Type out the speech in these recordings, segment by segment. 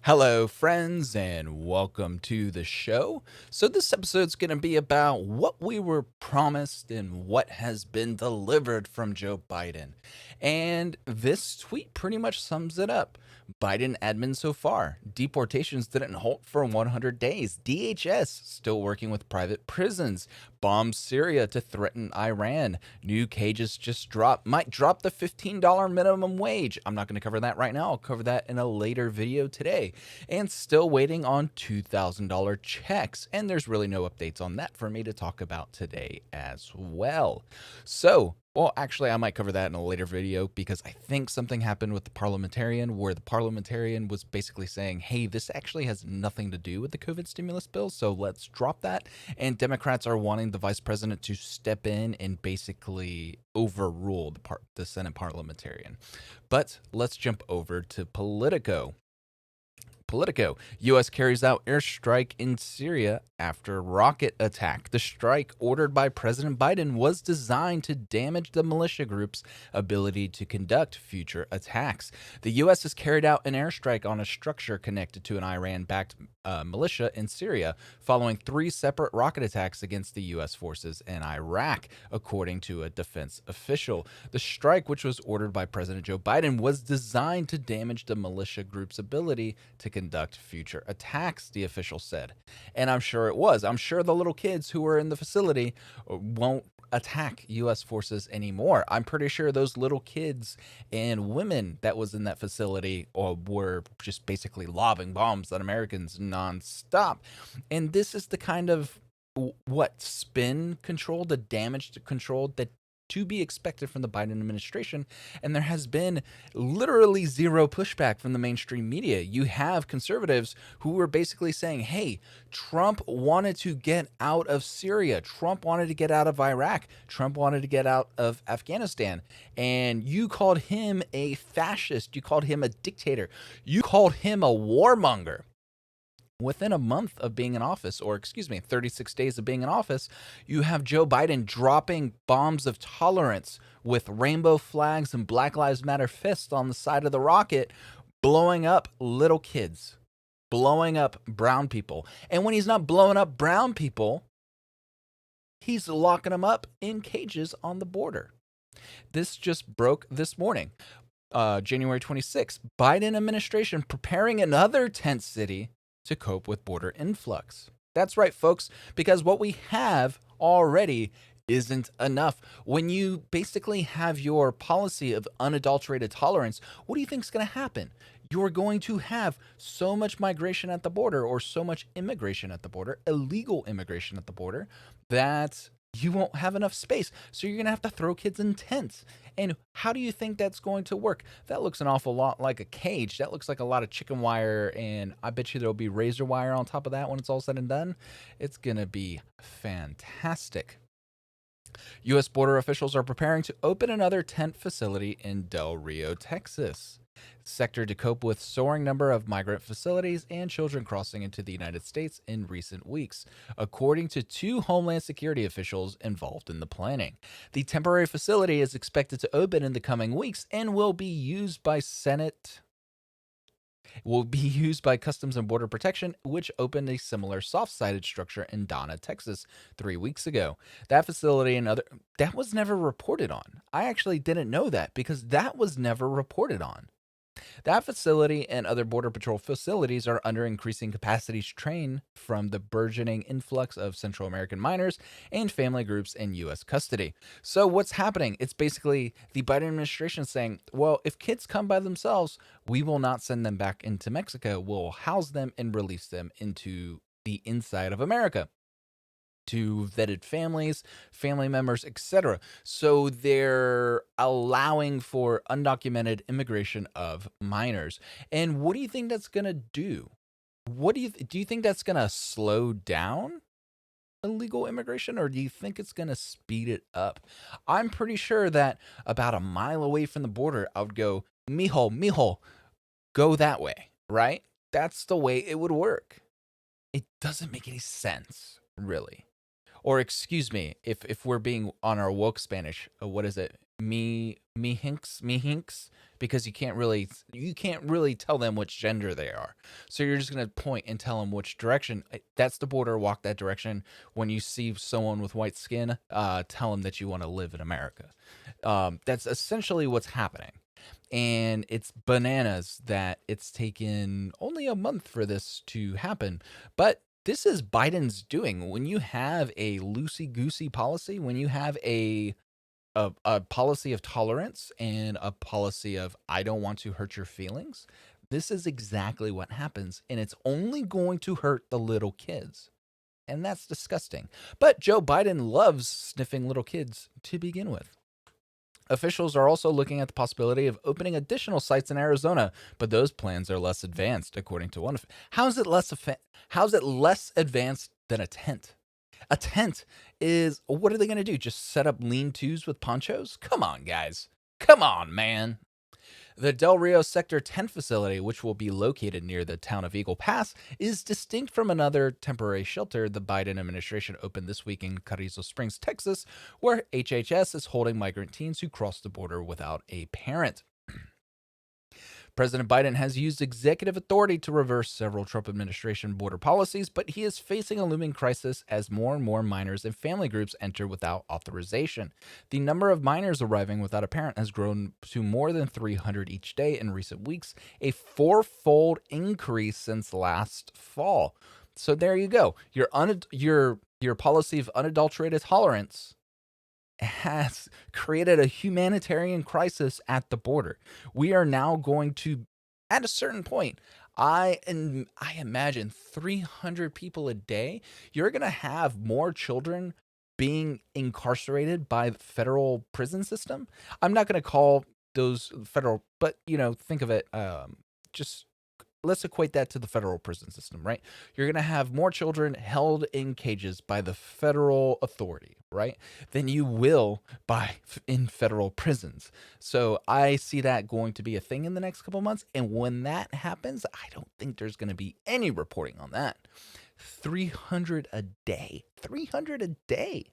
Hello, friends, and welcome to the show. So, this episode's going to be about what we were promised and what has been delivered from Joe Biden. And this tweet pretty much sums it up. Biden admin so far. Deportations didn't halt for 100 days. DHS still working with private prisons. Bombs Syria to threaten Iran. New cages just dropped. Might drop the $15 minimum wage. I'm not going to cover that right now. I'll cover that in a later video today. And still waiting on $2,000 checks. And there's really no updates on that for me to talk about today as well. So, well, actually, I might cover that in a later video because I think something happened with the parliamentarian where the parliamentarian was basically saying, hey, this actually has nothing to do with the COVID stimulus bill, so let's drop that. And Democrats are wanting the vice president to step in and basically overrule the Senate parliamentarian. But let's jump over to Politico. U.S. carries out airstrike in Syria after rocket attack. The strike, ordered by President Biden, was designed to damage the militia group's ability to conduct future attacks. The U.S. has carried out an airstrike on a structure connected to an Iran-backed militia in Syria, following 3 separate rocket attacks against the U.S. forces in Iraq, according to a defense official. The strike, which was ordered by President Joe Biden, was designed to damage the militia group's ability to conduct future attacks, the official said. And I'm sure it was. I'm sure the little kids who were in the facility won't attack U.S. forces anymore. I'm pretty sure those little kids and women that was in that facility were just basically lobbing bombs at Americans nonstop. And this is the kind of spin control, the damage control that to be expected from the Biden administration. And there has been literally zero pushback from the mainstream media. You have conservatives who were basically saying, hey, Trump wanted to get out of Syria. Trump wanted to get out of Iraq. Trump wanted to get out of Afghanistan. And you called him a fascist. You called him a dictator. You called him a warmonger. Within a month of being in office, 36 days of being in office, you have Joe Biden dropping bombs of tolerance with rainbow flags and Black Lives Matter fists on the side of the rocket, blowing up little kids, blowing up brown people. And when he's not blowing up brown people, he's locking them up in cages on the border. This just broke this morning. January 26th, Biden administration preparing another tent city to cope with border influx. That's right, folks, because what we have already isn't enough. When you basically have your policy of unadulterated tolerance, what do you think is going to happen? You're going to have so much migration at the border, or so much immigration at the border, illegal immigration at the border, that you won't have enough space. So you're going to have to throw kids in tents. And how do you think that's going to work? That looks an awful lot like a cage. That looks like a lot of chicken wire, and I bet you there'll be razor wire on top of that when it's all said and done. It's going to be fantastic. U.S. border officials are preparing to open another tent facility in Del Rio, Texas. Sector to cope with soaring number of migrant facilities and children crossing into the United States in recent weeks, according to 2 Homeland Security officials involved in the planning. The temporary facility is expected to open in the coming weeks and will be used by Customs and Border Protection, which opened a similar soft-sided structure in Donna, Texas, 3 weeks ago. That facility that was never reported on. I actually didn't know that because that was never reported on. That facility and other Border Patrol facilities are under increasing capacity strain from the burgeoning influx of Central American minors and family groups in U.S. custody. So what's happening? It's basically the Biden administration saying, well, if kids come by themselves, we will not send them back into Mexico. We'll house them and release them into the inside of America to vetted families, family members, etc. So they're allowing for undocumented immigration of minors. And what do you think that's going to do? Do you think that's going to slow down illegal immigration, or do you think it's going to speed it up? I'm pretty sure that about a mile away from the border, I would go, mijo, go that way, right? That's the way it would work. It doesn't make any sense, really. Or excuse me, if we're being on our woke Spanish, what is it? me hinks, because you can't really tell them which gender they are. So you're just gonna point and tell them which direction. That's the border. Walk that direction. When you see someone with white skin, tell them that you want to live in America. That's essentially what's happening. And it's bananas that it's taken only a month for this to happen. But this is Biden's doing. When you have a loosey goosey policy, when you have a policy of tolerance and a policy of I don't want to hurt your feelings, this is exactly what happens. And it's only going to hurt the little kids. And that's disgusting. But Joe Biden loves sniffing little kids to begin with. Officials are also looking at the possibility of opening additional sites in Arizona, but those plans are less advanced, according to one of. How's it less advanced than a tent? A tent is, what are they going to do? Just set up lean-tos with ponchos? Come on, guys. Come on, man. The Del Rio Sector 10 facility, which will be located near the town of Eagle Pass, is distinct from another temporary shelter the Biden administration opened this week in Carrizo Springs, Texas, where HHS is holding migrant teens who cross the border without a parent. President Biden has used executive authority to reverse several Trump administration border policies, but he is facing a looming crisis as more and more minors and family groups enter without authorization. The number of minors arriving without a parent has grown to more than 300 each day in recent weeks, a fourfold increase since last fall. So there you go. Your policy of unadulterated tolerance has created a humanitarian crisis at the border. We are now going to, at a certain point, I imagine 300 people a day. You're going to have more children being incarcerated by the federal prison system. I'm not going to call those federal, but think of it. Just let's equate that to the federal prison system, right? You're going to have more children held in cages by the federal authority, right? Than you will in federal prisons. So I see that going to be a thing in the next couple months. And when that happens, I don't think there's going to be any reporting on that. 300 a day. 300 a day.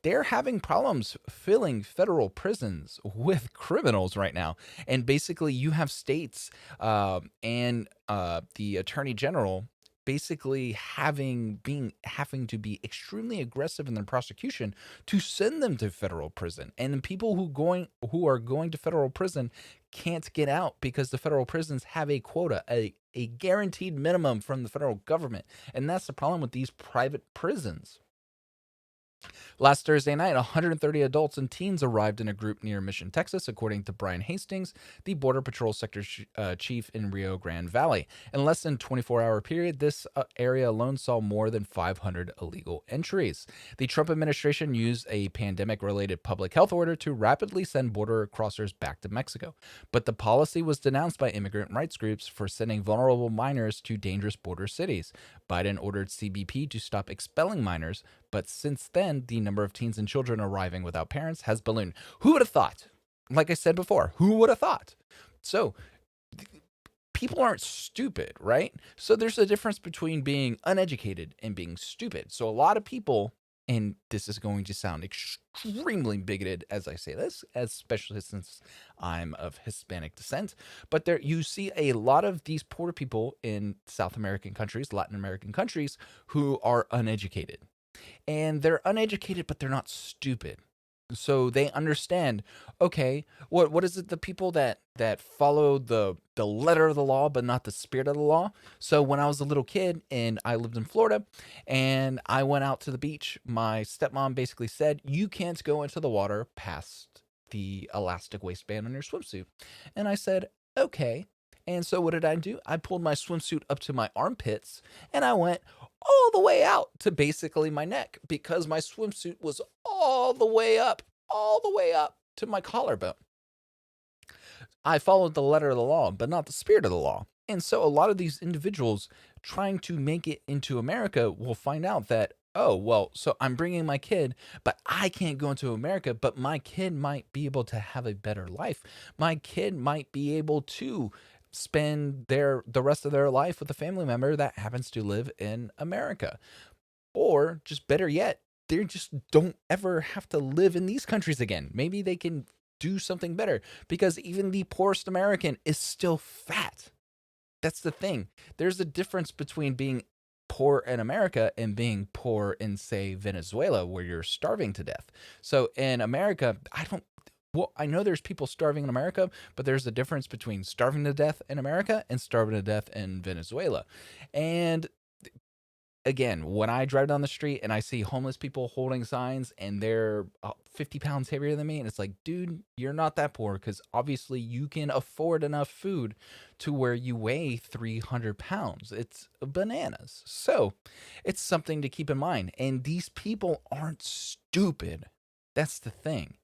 They're having problems filling federal prisons with criminals right now. And basically, you have states and the attorney general basically having to be extremely aggressive in their prosecution to send them to federal prison. And the people who are going to federal prison can't get out because the federal prisons have a quota, a guaranteed minimum from the federal government. And that's the problem with these private prisons. Last Thursday night, 130 adults and teens arrived in a group near Mission, Texas, according to Brian Hastings, the Border Patrol Sector Chief in Rio Grande Valley. In less than a 24-hour period, this area alone saw more than 500 illegal entries. The Trump administration used a pandemic-related public health order to rapidly send border crossers back to Mexico, but the policy was denounced by immigrant rights groups for sending vulnerable minors to dangerous border cities. Biden ordered CBP to stop expelling minors, but since then, the number of teens and children arriving without parents has ballooned. Who would have thought? Like I said before, who would have thought? So people aren't stupid, right? So there's a difference between being uneducated and being stupid. So a lot of people, and this is going to sound extremely bigoted as I say this, especially since I'm of Hispanic descent, but there you see a lot of these poor people in South American countries, Latin American countries, who are uneducated. And they're uneducated, but they're not stupid. So they understand, okay, what is it, the people that follow the letter of the law but not the spirit of the law? So when I was a little kid and I lived in Florida and I went out to the beach, my stepmom basically said, you can't go into the water past the elastic waistband on your swimsuit. And I said, okay. And so what did I do? I pulled my swimsuit up to my armpits and I went all the way out to basically my neck because my swimsuit was all the way up to my collarbone. I followed the letter of the law, but not the spirit of the law. And so a lot of these individuals trying to make it into America will find out that, oh, well, so I'm bringing my kid, but I can't go into America, but my kid might be able to have a better life. My kid might be able to spend the rest of their life with a family member that happens to live in America. Or just better yet, they just don't ever have to live in these countries again. Maybe they can do something better, because even the poorest American is still fat. That's the thing. There's a difference between being poor in America and being poor in, say, Venezuela, where you're starving to death. So in America, I know there's people starving in America, but there's a difference between starving to death in America and starving to death in Venezuela. And again, when I drive down the street and I see homeless people holding signs and they're 50 pounds heavier than me, and it's like, dude, you're not that poor, because obviously you can afford enough food to where you weigh 300 pounds. It's bananas. So it's something to keep in mind. And these people aren't stupid. That's the thing.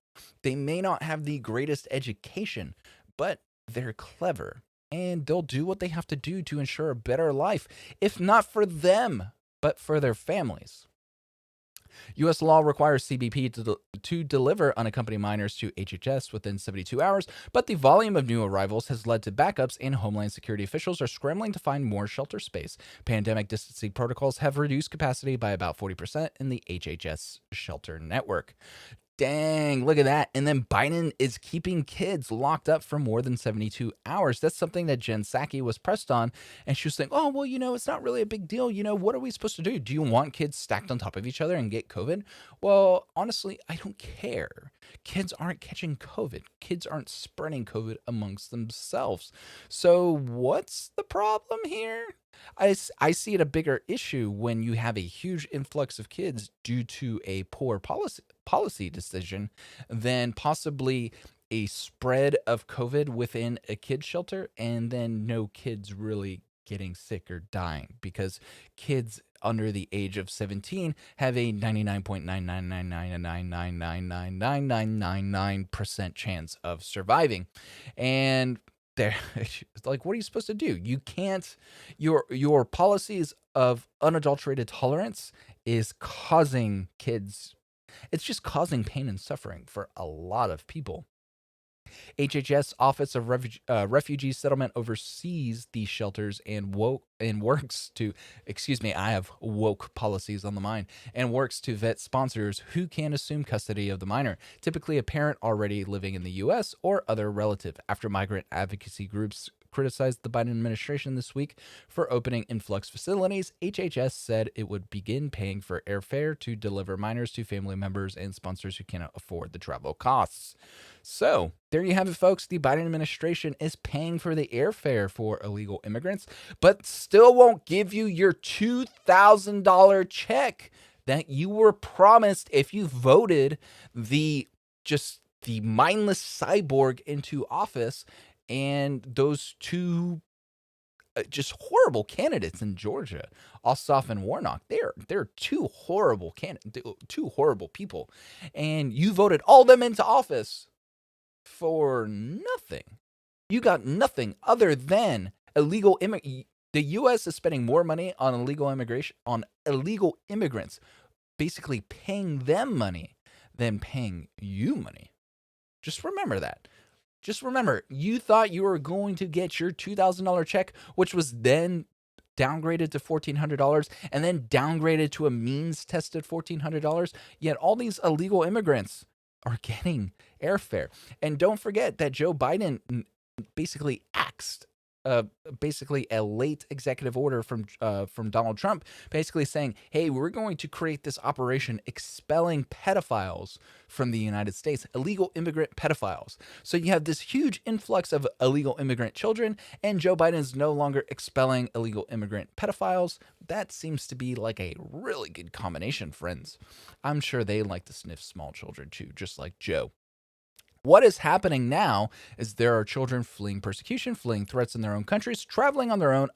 They may not have the greatest education, but they're clever. And they'll do what they have to do to ensure a better life, if not for them, but for their families. U.S. law requires CBP to deliver unaccompanied minors to HHS within 72 hours, but the volume of new arrivals has led to backups, and Homeland Security officials are scrambling to find more shelter space. Pandemic distancing protocols have reduced capacity by about 40% in the HHS shelter network. Dang, look at that. And then Biden is keeping kids locked up for more than 72 hours. That's something that Jen Psaki was pressed on. And she was saying, oh, well, it's not really a big deal. What are we supposed to do? Do you want kids stacked on top of each other and get COVID? Well, honestly, I don't care. Kids aren't catching COVID. Kids aren't spreading COVID amongst themselves. So what's the problem here? I see it a bigger issue when you have a huge influx of kids due to a poor policy decision than possibly a spread of COVID within a kid shelter, and then no kids really getting sick or dying, because kids under the age of 17 have a 99.99999999999% chance of surviving. And they're like, what are you supposed to do? You can't. Your policies of unadulterated tolerance is causing kids. It's just causing pain and suffering for a lot of people. HHS Office of Refugee Settlement oversees these shelters and works to, excuse me, I have woke policies on the mind, and works to vet sponsors who can assume custody of the minor, typically a parent already living in the U.S. or other relative. After migrant advocacy groups criticized the Biden administration this week for opening influx facilities, HHS said it would begin paying for airfare to deliver minors to family members and sponsors who cannot afford the travel costs. So there you have it, folks. The Biden administration is paying for the airfare for illegal immigrants, but still won't give you your $2,000 check that you were promised if you voted the mindless cyborg into office. And those two just horrible candidates in Georgia, Ossoff and Warnock, they're two horrible two horrible people, and you voted all them into office for nothing. You got nothing other than illegal the U.S. is spending more money on illegal immigrants, basically paying them money than paying you money. Just remember that. Just remember, you thought you were going to get your $2,000 check, which was then downgraded to $1,400 and then downgraded to a means-tested $1,400. Yet all these illegal immigrants are getting airfare. And don't forget that Joe Biden basically axed basically a late executive order from Donald Trump, basically saying, hey, we're going to create this operation expelling pedophiles from the United States, illegal immigrant pedophiles. So you have this huge influx of illegal immigrant children, and Joe Biden is no longer expelling illegal immigrant pedophiles. That seems to be like a really good combination, friends. I'm sure they like to sniff small children too, just like Joe. What is happening now is there are children fleeing persecution, fleeing threats in their own countries, traveling on their own.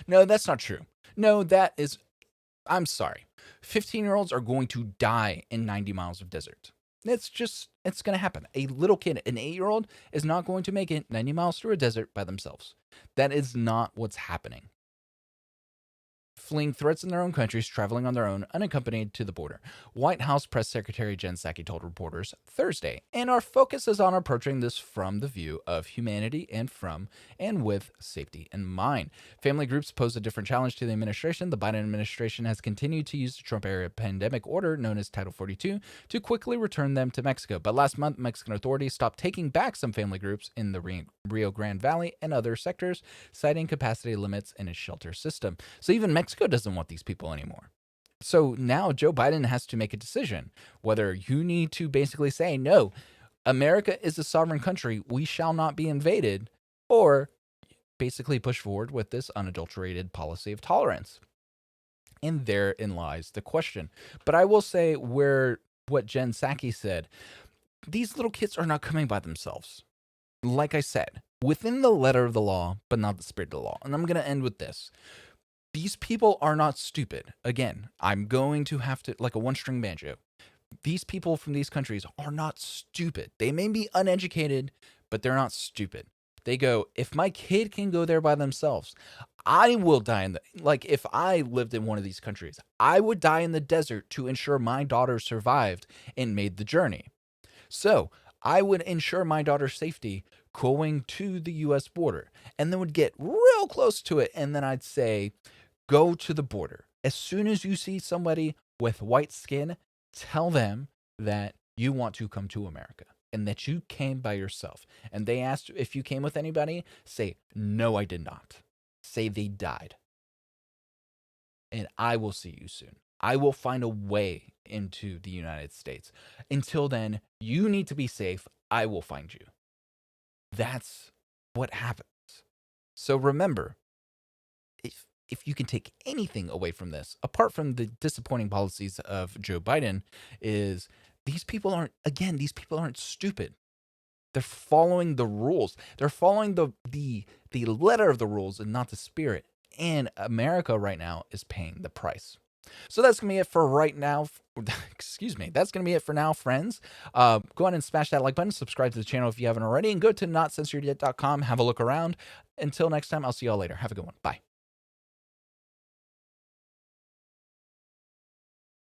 No, that's not true. No, I'm sorry. 15-year-olds are going to die in 90 miles of desert. It's going to happen. A little kid, an 8-year-old, is not going to make it 90 miles through a desert by themselves. That is not what's happening. fleeing threats in their own countries, traveling on their own, unaccompanied to the border. White House Press Secretary Jen Psaki told reporters Thursday. And our focus is on approaching this from the view of humanity and with safety in mind. Family groups pose a different challenge to the administration. The Biden administration has continued to use the Trump-era pandemic order, known as Title 42, to quickly return them to Mexico. But last month, Mexican authorities stopped taking back some family groups in the Rio Grande Valley and other sectors, citing capacity limits in its shelter system. So even Mexico doesn't want these people anymore. So now Joe Biden has to make a decision whether you need to basically say, no, America is a sovereign country, we shall not be invaded, or basically push forward with this unadulterated policy of tolerance. And therein lies the question. But I will say what Jen Psaki said, these little kids are not coming by themselves. Like I said, within the letter of the law, but not the spirit of the law. And I'm going to end with this. These people are not stupid. Again, I'm going to have to, like a one-string banjo. These people from these countries are not stupid. They may be uneducated, but they're not stupid. They go, if my kid can go there by themselves, I will die if I lived in one of these countries, I would die in the desert to ensure my daughter survived and made the journey. So I would ensure my daughter's safety going to the U.S. border, and then would get real close to it. And then I'd say, go to the border. As soon as you see somebody with white skin, tell them that you want to come to America and that you came by yourself. And they asked if you came with anybody, say, no, I did not. Say they died. And I will see you soon. I will find a way into the United States. Until then, you need to be safe. I will find you. That's what happens. So remember, if you can take anything away from this, apart from the disappointing policies of Joe Biden, is these people aren't stupid. They're following the rules. They're following the letter of the rules and not the spirit. And America right now is paying the price. So that's going to be it for right now. Excuse me. That's going to be it for now, friends. Go ahead and smash that like button. Subscribe to the channel if you haven't already. And go to notcensoredyet.com. Have a look around. Until next time, I'll see y'all later. Have a good one. Bye.